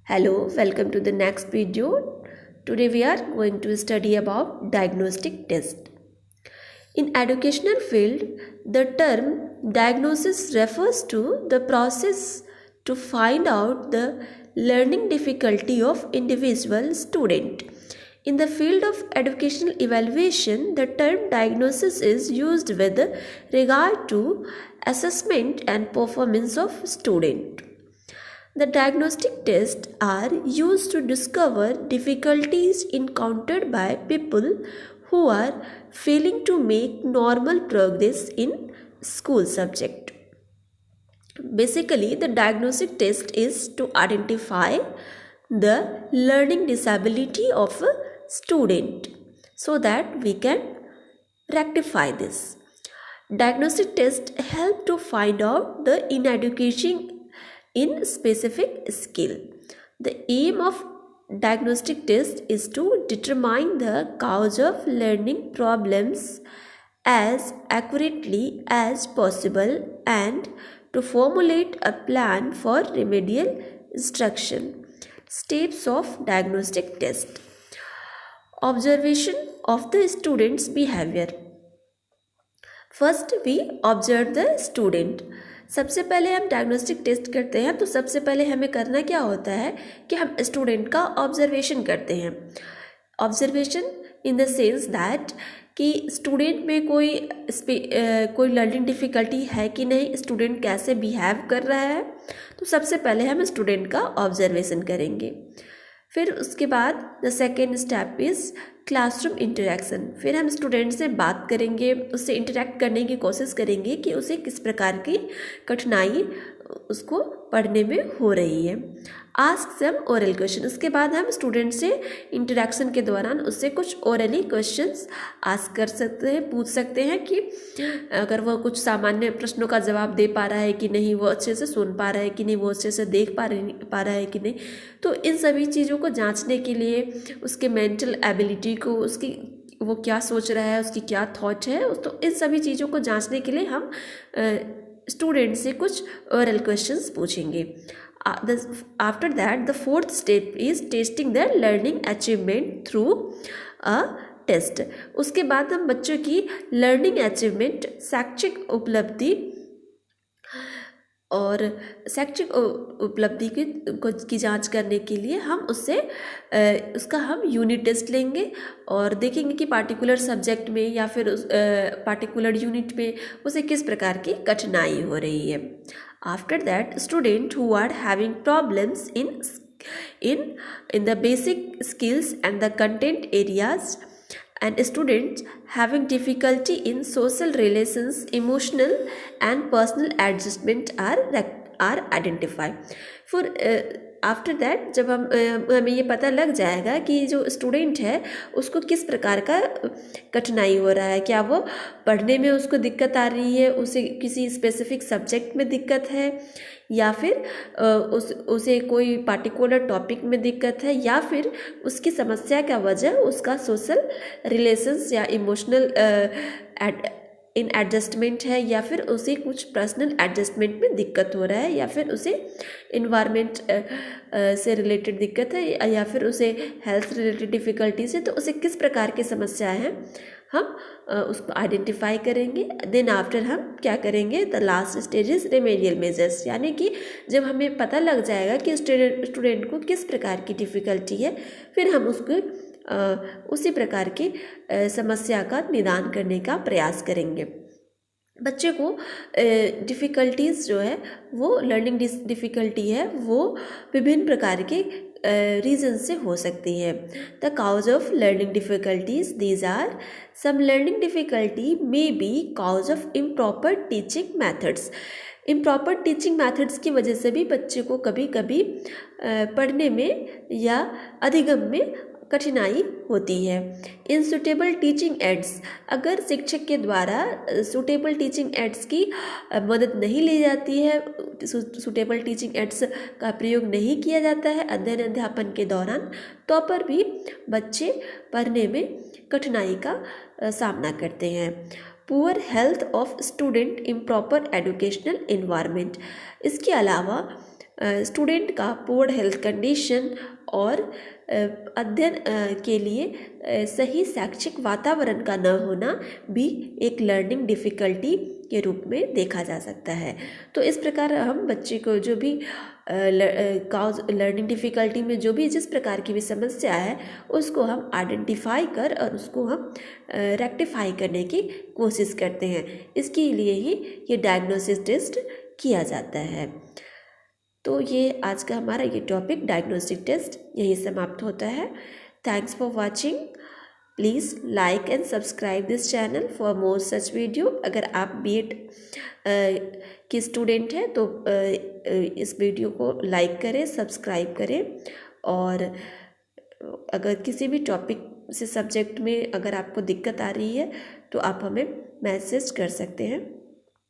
Hello, welcome to the next video. Today we are going to study about diagnostic test. In educational field, the term diagnosis refers to the process to find out the learning difficulty of individual student. In the field of educational evaluation, the term diagnosis is used with regard to assessment and performance of student. The diagnostic tests are used to discover difficulties encountered by people who are failing to make normal progress in school subject. Basically, the diagnostic test is to identify the learning disability of a student so that we can rectify this. Diagnostic tests help to find out the inadequacy in specific skill. The aim of diagnostic test is to determine the cause of learning problems as accurately as possible and to formulate a plan for remedial instruction. Steps of diagnostic test. Observation of the student's behavior. First we observe the student. सबसे पहले हम diagnostic test करते हैं तो सबसे पहले हमें करना क्या होता है कि हम स्टूडेंट का ऑब्जर्वेशन करते हैं. Observation in the sense that कि स्टूडेंट में कोई लर्निंग डिफ़िकल्टी है कि नहीं, स्टूडेंट कैसे बिहेव कर रहा है. तो सबसे पहले हम स्टूडेंट का ऑब्जर्वेशन करेंगे. फिर उसके बाद the second step is classroom interaction. फिर हम स्टूडेंट से बात करेंगे, उससे इंटरेक्ट करने की कोशिश करेंगे कि उसे किस प्रकार की कठिनाई उसको पढ़ने में हो रही है. Ask some oral question. उसके बाद हम स्टूडेंट से इंटरेक्शन के दौरान उससे कुछ ओरली क्वेश्चंस आस्क कर सकते हैं, पूछ सकते हैं कि अगर वह कुछ सामान्य प्रश्नों का जवाब दे पा रहा है कि नहीं, वो अच्छे से सुन पा रहा है कि नहीं, वो अच्छे से देख पा रहा है कि नहीं. तो इन सभी चीज़ों को जांचने के लिए उसके मेंटल एबिलिटी को, उसकी वो क्या सोच रहा है, उसकी क्या थॉट है, तो इन सभी चीज़ों को जांचने के लिए हम स्टूडेंट से कुछ ओरल क्वेश्चंस पूछेंगे. After that, the fourth step is testing their learning achievement through a test. उसके बाद हम बच्चों की लर्निंग अचीवमेंट, शैक्षिक उपलब्धि और शैक्षिक उपलब्धि की जांच करने के लिए हम उसका हम यूनिट टेस्ट लेंगे और देखेंगे कि पार्टिकुलर सब्जेक्ट में या फिर उस पार्टिकुलर यूनिट में उसे किस प्रकार की कठिनाई हो रही है. After that, students who are having problems in the basic skills and the content areas, and students having difficulty in social relations, emotional and personal adjustment are identified. For after that, जब हमें ये पता लग जाएगा कि जो student है उसको किस प्रकार का कठिनाई हो रहा है, क्या वो पढ़ने में उसको दिक्कत आ रही है, उसे किसी स्पेसिफिक सब्जेक्ट में दिक्कत है, या फिर उसे कोई पार्टिकुलर टॉपिक में दिक्कत है, या फिर उसकी समस्या का वजह उसका सोशल रिलेशंस या इमोशनल इन एडजस्टमेंट है, या फिर उसे कुछ पर्सनल एडजस्टमेंट में दिक्कत हो रहा है, या फिर उसे इन्वायरमेंट से रिलेटेड दिक्कत है, या फिर उसे हेल्थ रिलेटेड डिफ़िकल्टीज है. तो उसे किस प्रकार की समस्या है हम उसको आइडेंटिफाई करेंगे. देन आफ्टर हम क्या करेंगे, the last stage is remedial measures. यानी कि जब हमें पता लग जाएगा कि स्टूडेंट को किस प्रकार की डिफ़िकल्टी है, फिर हम उसको उसी प्रकार की समस्या का निदान करने का प्रयास करेंगे. बच्चे को डिफ़िकल्टीज़ जो है वो लर्निंग डिफ़िकल्टी है वो विभिन्न प्रकार के रीज़न से हो सकती है. The cause of learning difficulties, these are some learning difficulty may be cause of improper teaching methods. Improper teaching methods की वजह से भी बच्चे को कभी कभी पढ़ने में या अधिगम में कठिनाई होती है. इनसूटेबल टीचिंग एड्स, अगर शिक्षक के द्वारा सूटेबल टीचिंग एड्स की मदद नहीं ली जाती है, सूटेबल टीचिंग एड्स का प्रयोग नहीं किया जाता है अध्ययन अध्यापन के दौरान, तो पर भी बच्चे पढ़ने में कठिनाई का सामना करते हैं. Poor health of student, improper educational environment. इसके अलावा स्टूडेंट का पुअर हेल्थ कंडीशन और अध्ययन के लिए सही शैक्षिक वातावरण का न होना भी एक लर्निंग डिफ़िकल्टी के रूप में देखा जा सकता है। तो इस प्रकार हम बच्चे को जो भी काउज लर्निंग डिफ़िकल्टी में जो भी जिस प्रकार की भी समस्या है उसको हम आइडेंटिफाई कर और उसको हम रेक्टिफाई करने की कोशिश करते हैं। इसके लिए ही ये डायग्नोसिस टेस्ट किया जाता है। तो ये आज का हमारा ये टॉपिक डायग्नोस्टिक टेस्ट यही समाप्त होता है। Thanks for watching. Please like and subscribe this channel for more such video. अगर आप बीएड के स्टूडेंट हैं तो इस वीडियो को लाइक करें, सब्सक्राइब करें। और अगर किसी भी टॉपिक से सब्जेक्ट में अगर आपको दिक्कत आ रही है तो आप हमें मैसेज कर सकते हैं।